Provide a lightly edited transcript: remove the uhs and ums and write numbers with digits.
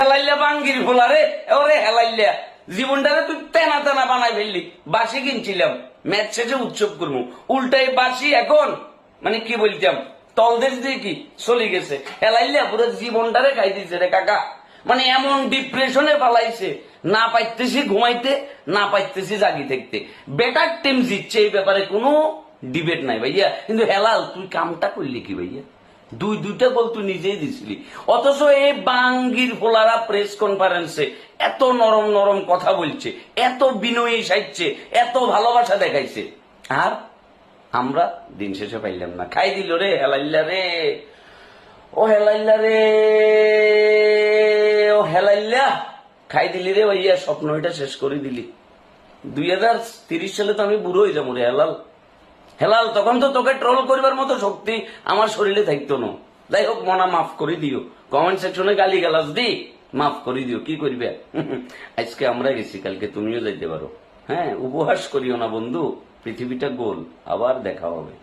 হেলাইলা বাঙ্গির ফোলারে ওরে হেলাইলা জীবনটারে তুই তেনা তেনা বানাই ফেললি। বাসি কিনছিলাম ম্যাচ শেষে উৎসব করবো, উল্টাই বাসি এখন মানে কি বলতাম তলদেশ দিয়ে কি চলে গেছে। হেলাইলা পুরো জীবনটারে খাই দিছে রে কাকা। মানে এমন ডিপ্রেশনে পালাইছে, না পাইতেছি ঘুমাইতে, না পাইতেছি জাগি থাকতে। বেটার টিম জিতছে, এই ব্যাপারে কোনো ডিবেট নাই ভাইয়া। কিন্তু হেলাল তুই কামটা করলি কি ভাইয়া? দুইটা গোল তুই নিজেই দিছিলি, অথচ এই বাঙ্গির ফোলারা প্রেস কনফারেন্সে এত নরম নরম কথা বলছে, এত বিনয়ী সাইচ্ছে, এত ভালোবাসা দেখাইছে, আর আমরা দিন শেষে পাইলাম না। খাই দিল রে হেলাইল্লা রে, ও হেলাইল্লা রে, ও হেলাইল্লা খাই দিলি রে ভাইয়া। স্বপ্ন এটা শেষ করে দিলি। 2030 সালে তো আমি বুড়ো হয়ে যাবো রে হেলাল। হেলাল তখন তো তোকে ট্রোল করবার মতো শক্তি আমার শরীরে থাকতো না। যাই হোক মনা মাফ করে দিও, কমেন্ট সেকশনে গালি গালাজ দি মাফ করে দিও, কি করবে। আজকে আমরা গেছি, কালকে তুমিও যাইতে পারো। হ্যাঁ, উপহাস করিও না বন্ধু, পৃথিবীটা গোল, আবার দেখা হবে।